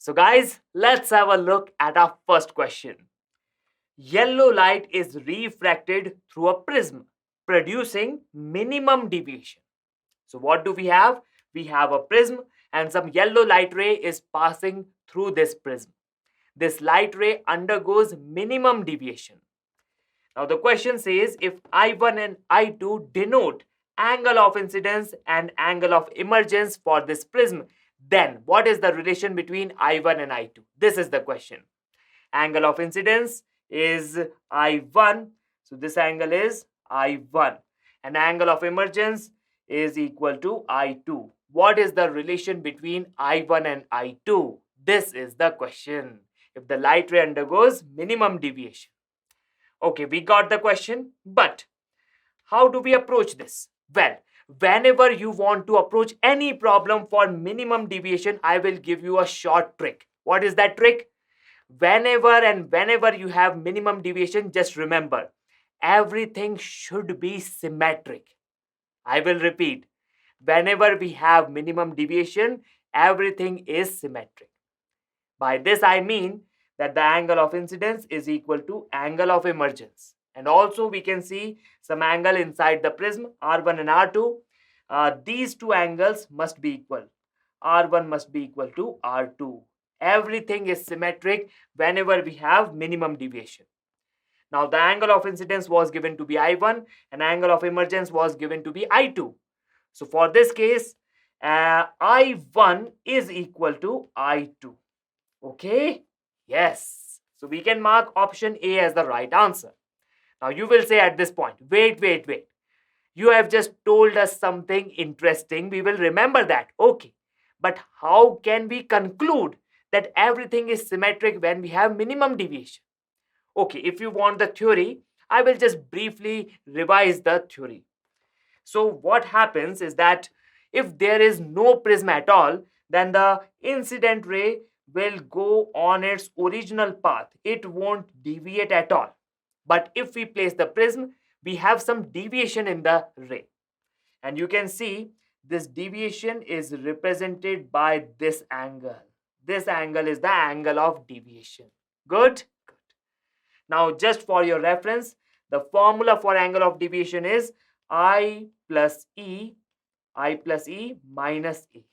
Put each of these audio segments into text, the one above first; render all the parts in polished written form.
So guys, let's have a look at our first question. Yellow light is refracted through a prism, producing minimum deviation. So what do we have? We have a prism and some yellow light ray is passing through this prism. This light ray undergoes minimum deviation. Now the question says if I1 and I2 denote angle of incidence and angle of emergence for this prism, then what is the relation between I1 and I2? This is the question. Angle of incidence is I1, so this angle is I1, and angle of emergence is equal to I2. What is the relation between I1 and I2? This is the question. If the light ray undergoes minimum deviation. Okay, we got the question, but how do we approach this? Well, whenever you want to approach any problem for minimum deviation, I will give you a short trick. What is that trick? Whenever you have minimum deviation, just remember, everything should be symmetric. I will repeat, whenever we have minimum deviation, everything is symmetric. By this I mean that the angle of incidence is equal to angle of emergence. And also we can see some angle inside the prism, R1 and R2. These two angles must be equal. R1 must be equal to R2. Everything is symmetric whenever we have minimum deviation. Now the angle of incidence was given to be I1 and angle of emergence was given to be I2. So for this case, I1 is equal to I2. Okay? Yes. So we can mark option A as the right answer. Now you will say at this point, wait. You have just told us something interesting. We will remember that. Okay. But how can we conclude that everything is symmetric when we have minimum deviation? Okay, if you want the theory, I will just briefly revise the theory. So what happens is that if there is no prism at all, then the incident ray will go on its original path. It won't deviate at all. But if we place the prism, we have some deviation in the ray. And you can see this deviation is represented by this angle. This angle is the angle of deviation. Good? Good. Now, just for your reference, the formula for angle of deviation is I plus E minus E.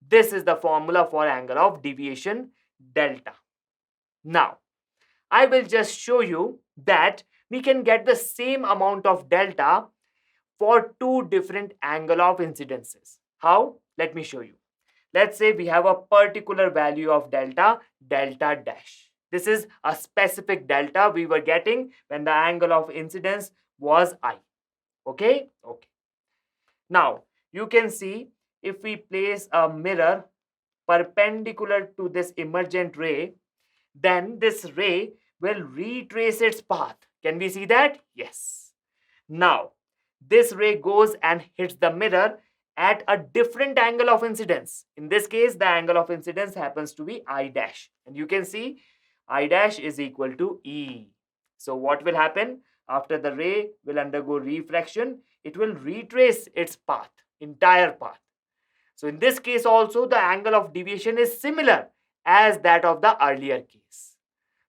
This is the formula for angle of deviation delta. Now, I will just show you that we can get the same amount of delta for two different angle of incidences. How? Let me show you. Let's say we have a particular value of delta dash. This is a specific delta we were getting when the angle of incidence was I. Okay? Okay. Now, you can see if we place a mirror perpendicular to this emergent ray, then this ray will retrace its path. Can we see that? Yes. Now, this ray goes and hits the mirror at a different angle of incidence. In this case, the angle of incidence happens to be I dash. And you can see I dash is equal to E. So what will happen? After the ray will undergo refraction, it will retrace its path, entire path. So in this case also, the angle of deviation is similar as that of the earlier case.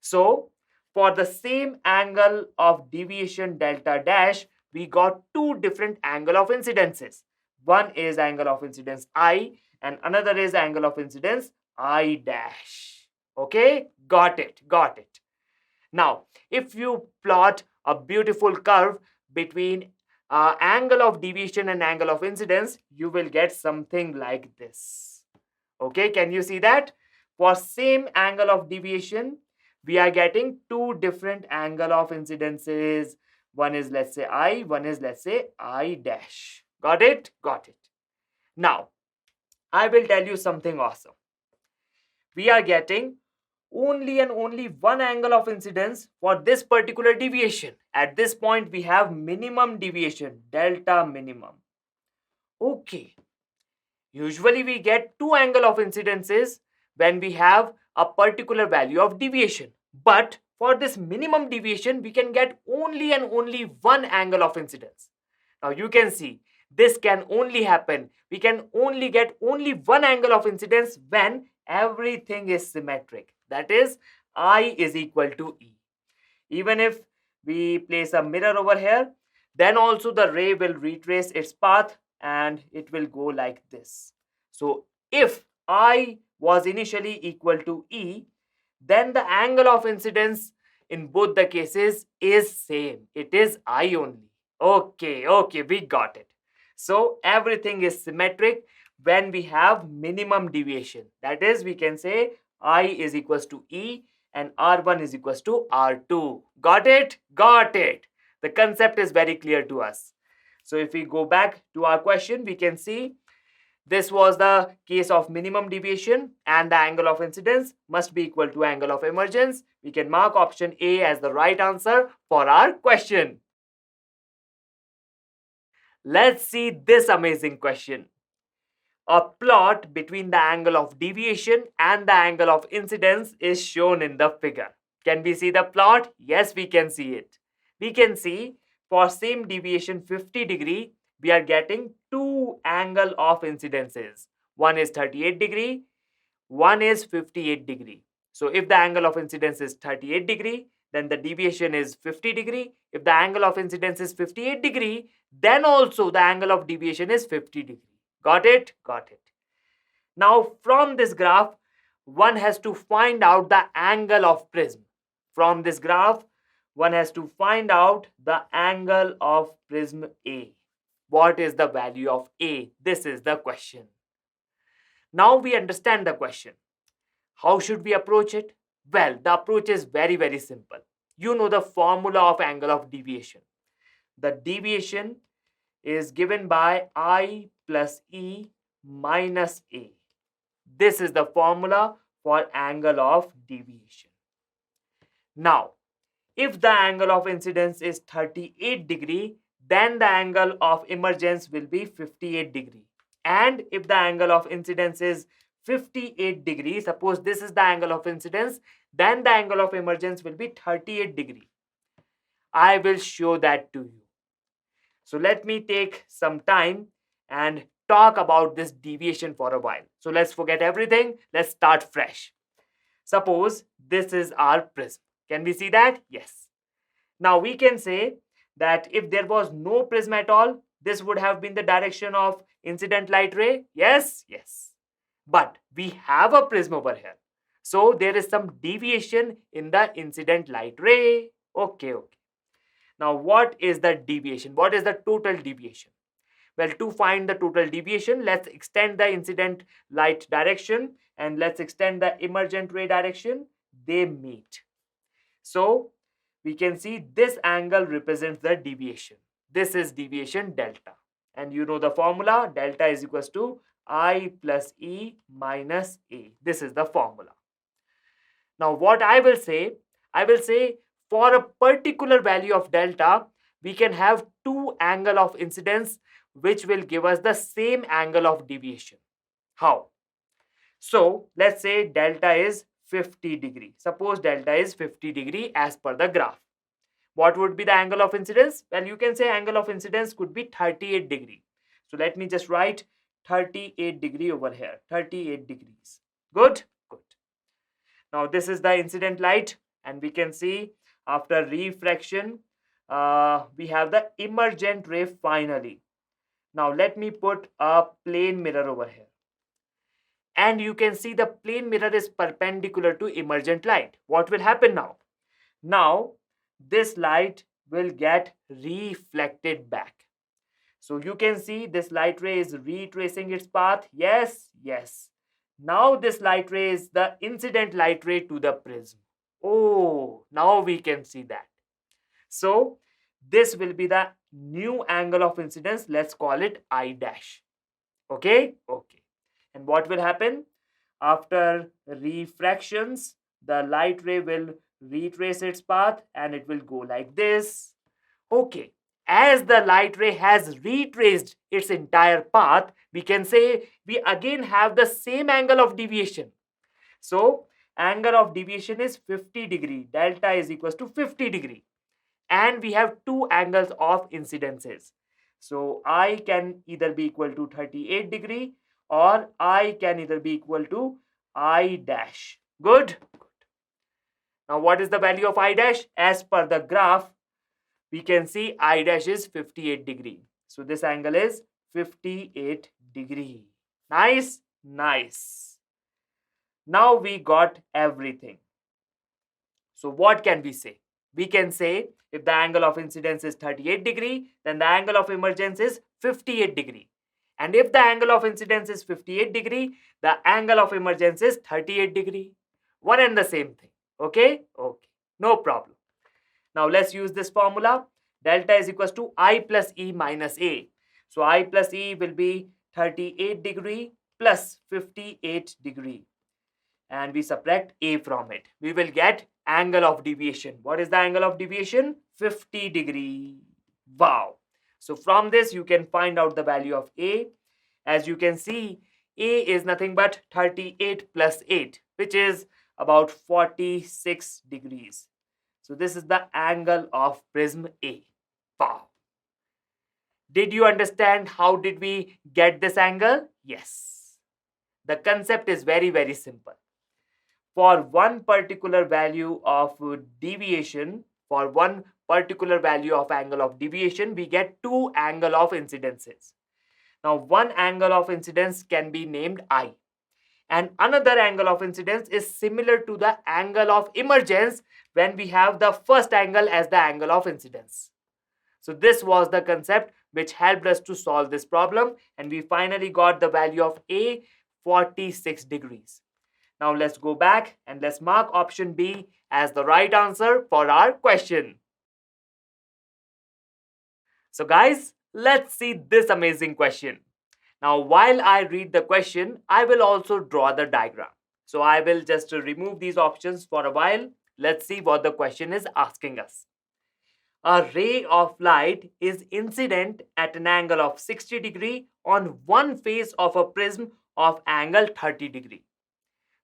So for the same angle of deviation delta dash, we got two different angle of incidences. One is angle of incidence I and another is angle of incidence I dash. Okay, got it. Now, if you plot a beautiful curve between angle of deviation and angle of incidence, you will get something like this. Okay, can you see that? For same angle of deviation, we are getting two different angle of incidences. One is, let's say, I, one is, let's say, I dash. Got it? Got it. Now, I will tell you something awesome. We are getting only and only one angle of incidence for this particular deviation. At this point, we have minimum deviation, delta minimum. Okay. Usually, we get two angle of incidences when we have a particular value of deviation. But for this minimum deviation, we can get only and only one angle of incidence. Now, you can see this can only happen. We can only get only one angle of incidence when Everything is symmetric. That is, I is equal to E. Even if we place a mirror over here, then also the ray will retrace its path and it will go like this. So if I was initially equal to E, then the angle of incidence in both the cases is same. It is I only. Okay, we got it. So everything is symmetric when we have minimum deviation. That is, we can say I is equals to E and R1 is equals to R2. Got it? Got it. The concept is very clear to us. So if we go back to our question, we can see this was the case of minimum deviation and the angle of incidence must be equal to angle of emergence. We can mark option A as the right answer for our question. Let's see this amazing question. A plot between the angle of deviation and the angle of incidence is shown in the figure. Can we see the plot? Yes, we can see it. We can see for same deviation 50 degree, we are getting two angle of incidences. One is 38 degree, one is 58 degree. So if the angle of incidence is 38 degree, then the deviation is 50 degree. If the angle of incidence is 58 degree, then also the angle of deviation is 50 degree. Got it? Got it. Now from this graph, one has to find out the angle of prism. From this graph, one has to find out the angle of prism A. What is the value of A? This is the question. Now we understand the question. How should we approach it? Well, the approach is very simple. You know the formula of angle of deviation. The deviation is given by I plus E minus A. This is the formula for angle of deviation. Now, if the angle of incidence is 38 degree, then the angle of emergence will be 58 degree. And if the angle of incidence is 58 degree, suppose this is the angle of incidence, then the angle of emergence will be 38 degree. I will show that to you. So let me take some time and talk about this deviation for a while. So let's forget everything. Let's start fresh. Suppose this is our prism. Can we see that? Yes. Now we can say that if there was no prism at all, this would have been the direction of incident light ray. Yes, yes. But we have a prism over here. So there is some deviation in the incident light ray. Okay. Now what is the deviation? What is the total deviation? Well, to find the total deviation, let's extend the incident light direction and let's extend the emergent ray direction. They meet. So we can see this angle represents the deviation. This is deviation delta. And you know the formula, delta is equals to I plus E minus A. This is the formula. Now what I will say for a particular value of delta, we can have two angle of incidence which will give us the same angle of deviation. How? So let's say delta is 50 degree. Suppose delta is 50 degree as per the graph. What would be the angle of incidence? Well, you can say angle of incidence could be 38 degree. So let me just write 38 degree over here. 38 degrees. Good? Good. Now this is the incident light and we can see after refraction, we have the emergent ray finally. Now let me put a plane mirror over here. And you can see the plane mirror is perpendicular to emergent light. What will happen now? Now this light will get reflected back. So you can see this light ray is retracing its path. Yes, yes. Now this light ray is the incident light ray to the prism. Oh, now we can see that. So this will be the new angle of incidence. Let's call it I dash. Okay? Okay. And what will happen? After refractions, the light ray will retrace its path and it will go like this. Okay. As the light ray has retraced its entire path, we can say we again have the same angle of deviation. So, angle of deviation is 50 degree. Delta is equals to 50 degree. And we have two angles of incidences. So, I can either be equal to 38 degree or I can either be equal to I dash. Good. Now what is the value of I dash? As per the graph, we can see I dash is 58 degree. So this angle is 58 degree. Nice, nice. Now we got everything. So what can we say? We can say if the angle of incidence is 38 degree, then the angle of emergence is 58 degree. And if the angle of incidence is 58 degree, the angle of emergence is 38 degree. One and the same thing. Okay? Okay. No problem. Now let's use this formula. Delta is equals to I plus E minus A. So I plus E will be 38 degree plus 58 degree. And we subtract A from it. We will get angle of deviation. What is the angle of deviation? 50 degree. Wow. So from this you can find out the value of A. As you can see, A is nothing but 38 plus 8, which is about 46 degrees. So this is the angle of prism A. Wow. Did you understand how did we get this angle? Yes. The concept is very, very simple. For one particular value of deviation, for one particular value of angle of deviation, we get two angle of incidences. Now, one angle of incidence can be named I. And another angle of incidence is similar to the angle of emergence when we have the first angle as the angle of incidence. So this was the concept which helped us to solve this problem, and we finally got the value of A, 46 degrees. Now let's go back and let's mark option B as the right answer for our question. So guys, let's see this amazing question. Now while I read the question, I will also draw the diagram. So I will just remove these options for a while. Let's see what the question is asking us. A ray of light is incident at an angle of 60 degree on one face of a prism of angle 30 degree.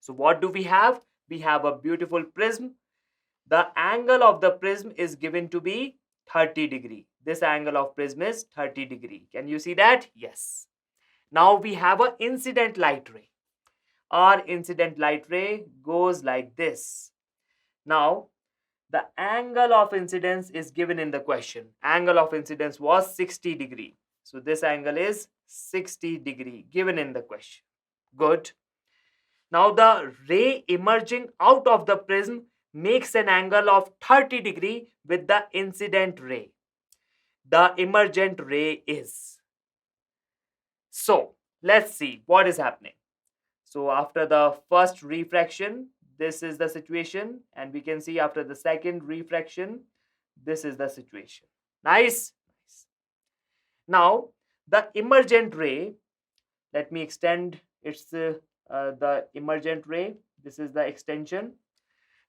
So what do we have? We have a beautiful prism. The angle of the prism is given to be 30 degree. This angle of prism is 30 degree. Can you see that? Yes. Now we have an incident light ray. Our incident light ray goes like this. Now the angle of incidence is given in the question. Angle of incidence was 60 degree. So this angle is 60 degree given in the question. Good. Now the ray emerging out of the prism makes an angle of 30 degree with the incident ray. The emergent ray is. So let's see what is happening. So after the first refraction, this is the situation, and we can see after the second refraction, this is the situation. Nice. Now the emergent ray, let me extend its the emergent ray. This is the extension.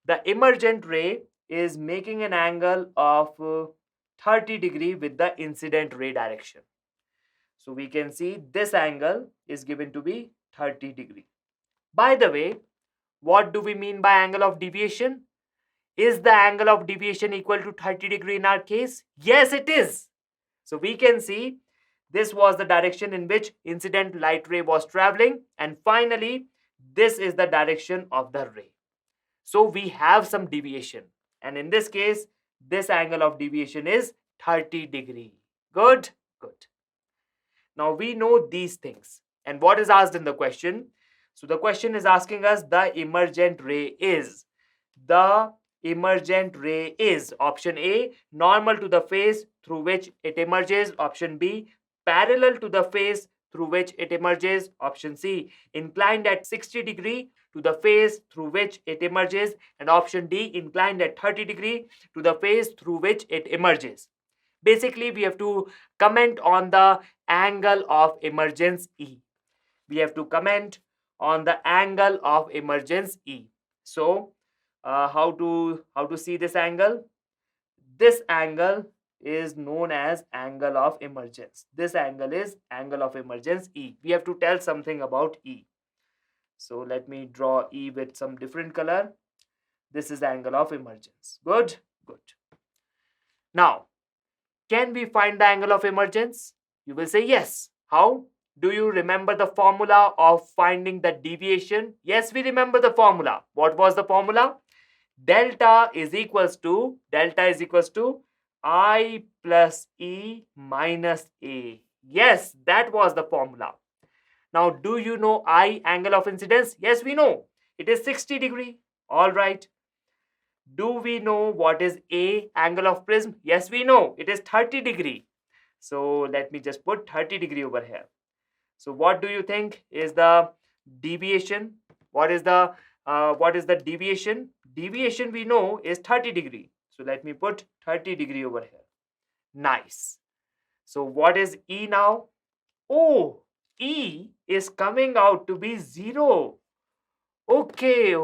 The emergent ray is making an angle of 30 degree with the incident ray direction. So we can see this angle is given to be 30 degree. By the way, what do we mean by angle of deviation? Is the angle of deviation equal to 30 degree in our case? Yes, it is. So we can see this was the direction in which incident light ray was traveling, and finally this is the direction of the ray. So we have some deviation, and in this case this angle of deviation is 30 degree. Good, good. Now we know these things, and what is asked in the question? So the question is asking us the emergent ray is. The emergent ray is option A, normal to the face through which it emerges. Option B, parallel to the face through which it emerges. Option C, inclined at 60 degree to the face through which it emerges. And option D, inclined at 30 degree to the face through which it emerges. Basically, we have to comment on the angle of emergence E. We have to comment on the angle of emergence E. So how to see this angle? This angle is known as angle of emergence. This angle is angle of emergence E. We have to tell something about E. So let me draw E with some different color. This is angle of emergence. Good, good. Now, can we find the angle of emergence? You will say yes. How? Do you remember the formula of finding the deviation? Yes, we remember the formula. What was the formula? Delta is equals to I plus E minus A. Yes, that was the formula. Now, do you know I, angle of incidence? Yes, we know. It is 60 degree. All right. Do we know what is A, angle of prism? Yes, we know. It is 30 degree. So let me just put 30 degree over here. So what do you think is the deviation? What is the deviation? Deviation we know is 30 degree. So let me put 30 degree over here. Nice. So what is E now? Oh, E is coming out to be 0. Okay.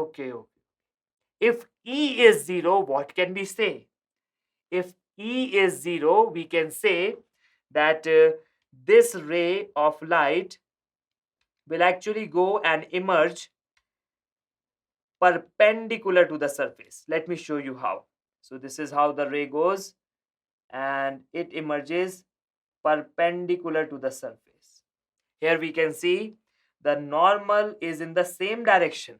If E is 0, what can we say? If E is 0, we can say that this ray of light will actually go and emerge perpendicular to the surface. Let me show you how. So this is how the ray goes, and it emerges perpendicular to the surface. Here we can see the normal is in the same direction.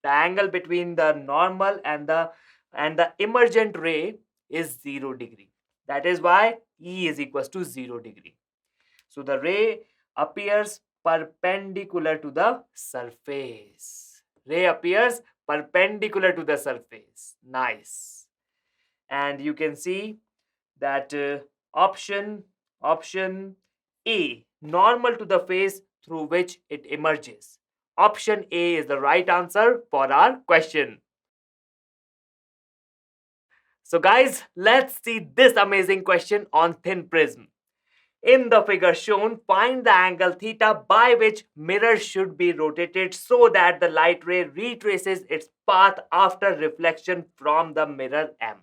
The angle between the normal and the emergent ray is 0 degree. That is why E is equals to 0 degree. So the ray appears perpendicular to the surface. Ray appears perpendicular to the surface. Nice. And you can see that option A, normal to the face through which it emerges. Option A is the right answer for our question. So guys, let's see this amazing question on thin prism. In the figure shown, find the angle theta by which mirror should be rotated so that the light ray retraces its path after reflection from the mirror M.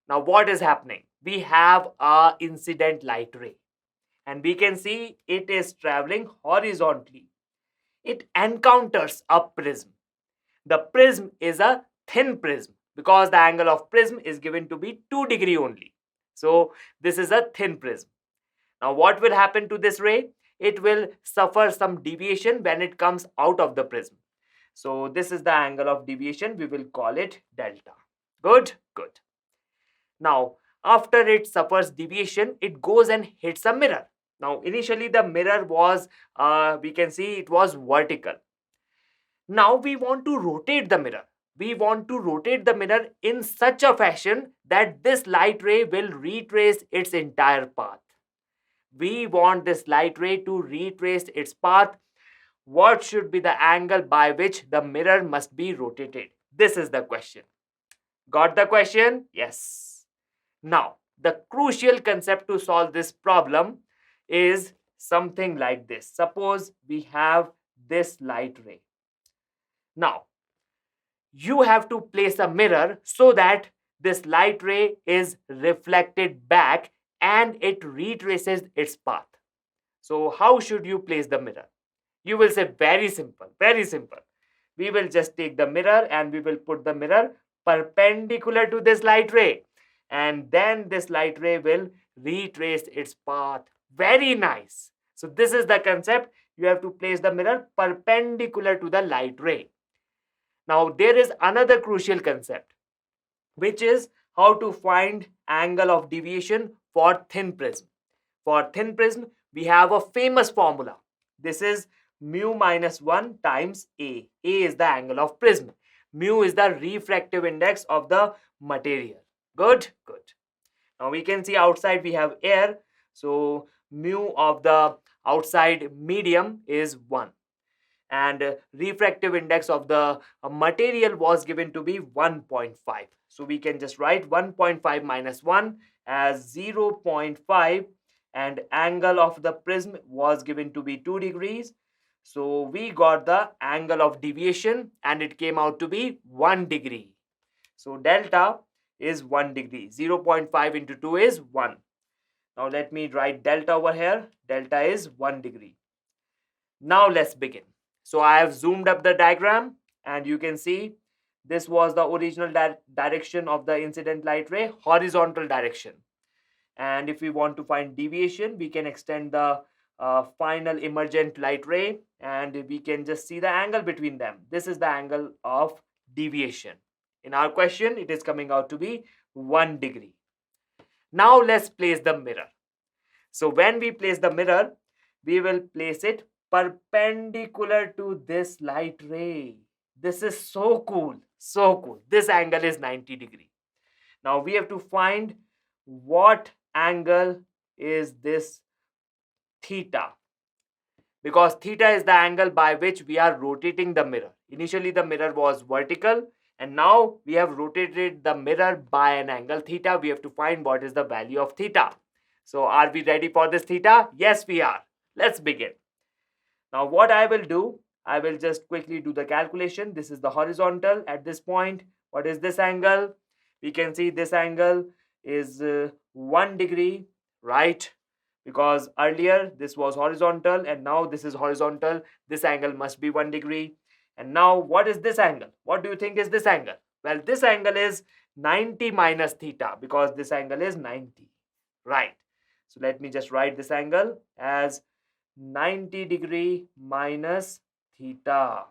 Now what is happening? We have a incident light ray and we can see it is traveling horizontally. It encounters a prism. The prism is a thin prism because the angle of prism is given to be 2 degree only. So this is a thin prism. Now what will happen to this ray? It will suffer some deviation when it comes out of the prism. So this is the angle of deviation. We will call it delta. Good? Good. Now after it suffers deviation, it goes and hits a mirror. Now initially the mirror was, we can see it was vertical. Now we want to rotate the mirror. We want to rotate the mirror in such a fashion that this light ray will retrace its entire path. We want this light ray to retrace its path. What should be the angle by which the mirror must be rotated? This is the question. Got the question? Yes. Now, the crucial concept to solve this problem is something like this. Suppose we have this light ray. Now, you have to place a mirror so that this light ray is reflected back and it retraces its path. So how should you place the mirror? You will say very simple, very simple. We will just take the mirror and we will put the mirror perpendicular to this light ray. And then this light ray will retrace its path. Very nice. So this is the concept. You have to place the mirror perpendicular to the light ray. Now there is another crucial concept, which is how to find angle of deviation for thin prism. For thin prism, we have a famous formula. This is mu minus 1 times A. A is the angle of prism. Mu is the refractive index of the material. Good? Good. Now we can see outside we have air. So mu of the outside medium is 1. And refractive index of the material was given to be 1.5. So we can just write 1.5 minus 1 as 0.5, and angle of the prism was given to be 2 degrees. So we got the angle of deviation and it came out to be 1 degree. So delta is 1 degree. 0.5 into 2 is 1. Now let me write delta over here. Delta is 1 degree. Now let's begin. So I have zoomed up the diagram and you can see this was the original direction of the incident light ray, horizontal direction. And if we want to find deviation, we can extend the final emergent light ray, and we can just see the angle between them. This is the angle of deviation. In our question, it is coming out to be 1 degree. Now let's place the mirror. So when we place the mirror, we will place it perpendicular to this light ray. This is so cool, so cool. This angle is 90 degree. Now we have to find what angle is this theta, because theta is the angle by which we are rotating the mirror. Initially the mirror was vertical, and now we have rotated the mirror by an angle theta. We have to find what is the value of theta. So are we ready for this theta? Yes, we are. Let's begin. Now what I will do, I will just quickly do the calculation. This is the horizontal at this point. What is this angle? We can see this angle is 1 degree, right? Because earlier this was horizontal and now this is horizontal. This angle must be 1 degree. And now what is this angle? What do you think is this angle? Well, this angle is 90 minus theta, because this angle is 90, right? So let me just write this angle as 90 degree minus theta.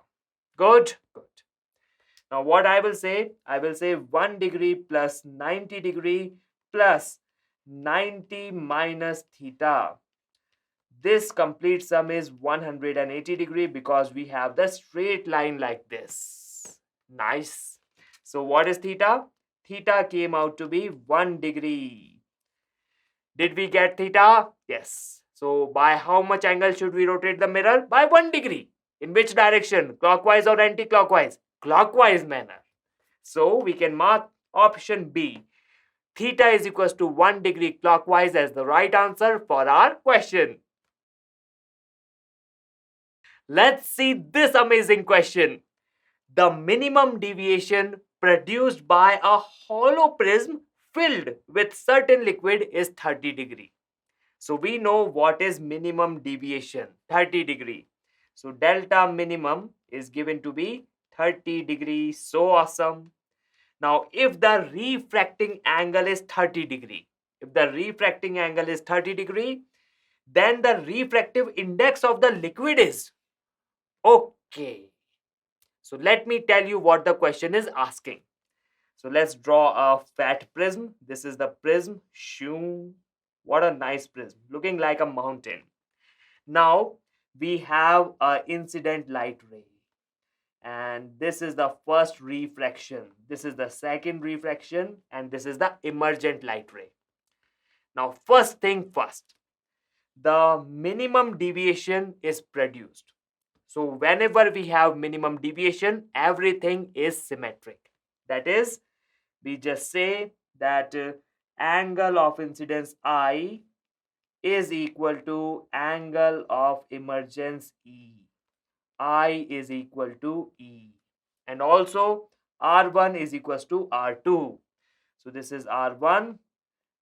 Good, good. Now what I will say 1 degree plus 90 degree plus 90 minus theta. This complete sum is 180 degree, because we have the straight line like this. Nice. So what is theta? Theta came out to be 1 degree. Did we get theta? Yes. So by how much angle should we rotate the mirror? By 1 degree. In which direction? Clockwise or anti-clockwise? Clockwise manner. So we can mark option B. Theta is equals to 1 degree clockwise as the right answer for our question. Let's see this amazing question. The minimum deviation produced by a hollow prism filled with certain liquid is 30 degree. So we know what is minimum deviation, 30 degree. So delta minimum is given to be 30 degree. So awesome. Now if the refracting angle is 30 degree, then the refractive index of the liquid is okay. So let me tell you what the question is asking. So let's draw a fat prism. This is the prism. Shoo. What a nice prism, looking like a mountain. Now we have an incident light ray, and this is the first refraction. This is the second refraction, and this is the emergent light ray. Now first thing first, the minimum deviation is produced. So whenever we have minimum deviation, everything is symmetric. That is, we just say that angle of incidence I is equal to angle of emergence E. I is equal to E. And also R1 is equals to R2. So this is R1,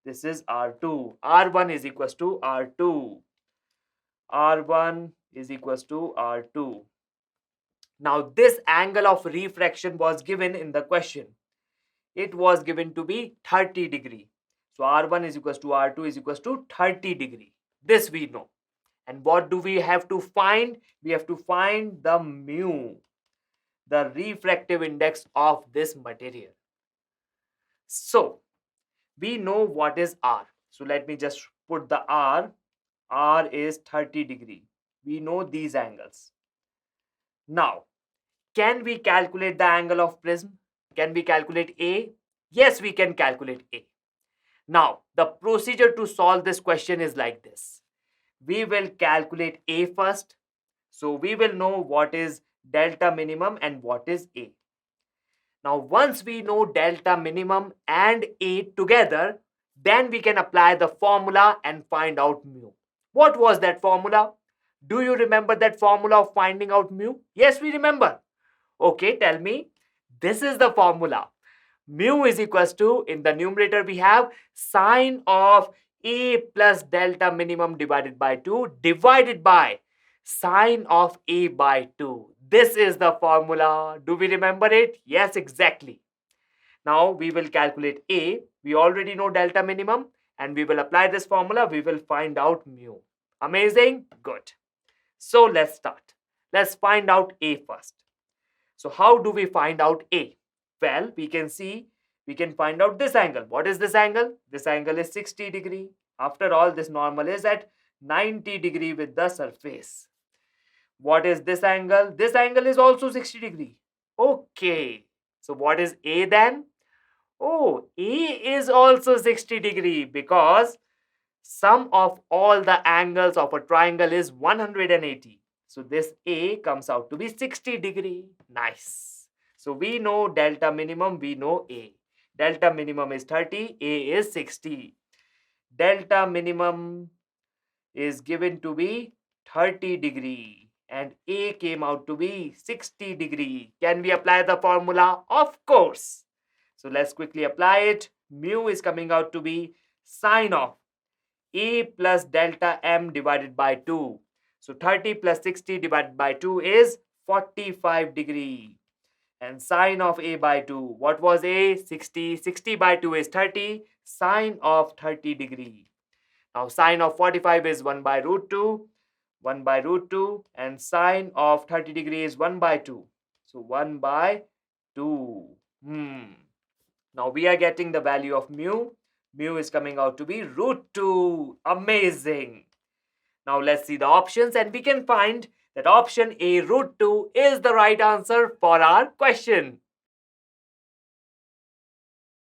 this is R2. R1 is equals to R2. R1 is equals to R2. Now this angle of refraction was given in the question. It was given to be 30 degree. So R1 is equals to R2 is equals to 30 degree. This we know. And what do we have to find? We have to find the mu, the refractive index of this material. So we know what is R. So let me just put the R. R is 30 degree. We know these angles. Now, can we calculate the angle of prism? Can we calculate A? Yes, we can calculate A. Now, the procedure to solve this question is like this. We will calculate A first. So we will know what is delta minimum and what is A. Now, once we know delta minimum and A together, then we can apply the formula and find out mu. What was that formula? Do you remember that formula of finding out mu? Yes, we remember. Okay, tell me. This is the formula. Mu is equals to, in the numerator we have sine of A plus delta minimum divided by 2 divided by sine of A by 2. This is the formula. Do we remember it? Yes, exactly. Now we will calculate A. We already know delta minimum, and we will apply this formula. We will find out mu. Amazing? Good. So let's start. Let's find out A first. So how do we find out A? Well, we can see, we can find out this angle. What is this angle? This angle is 60 degree. After all, this normal is at 90 degree with the surface. What is this angle? This angle is also 60 degree. Okay. So what is A then? Oh, A is also 60 degree because sum of all the angles of a triangle is 180. So this A comes out to be 60 degree. Nice. So we know delta minimum, we know A. Delta minimum is 30, A is 60. Delta minimum is given to be 30 degree and A came out to be 60 degree. Can we apply the formula? Of course. So let's quickly apply it. Mu is coming out to be sine of A plus delta M divided by 2. So 30 plus 60 divided by 2 is 45 degree. And sine of A by 2. What was A? 60. 60 by 2 is 30. Sine of 30 degree. Now sine of 45 is 1 by root 2. 1 by root 2. And sine of 30 degree is 1 by 2. So 1 by 2. Now we are getting the value of mu. Mu is coming out to be root 2. Amazing. Now let's see the options and we can find that option A, root 2, is the right answer for our question.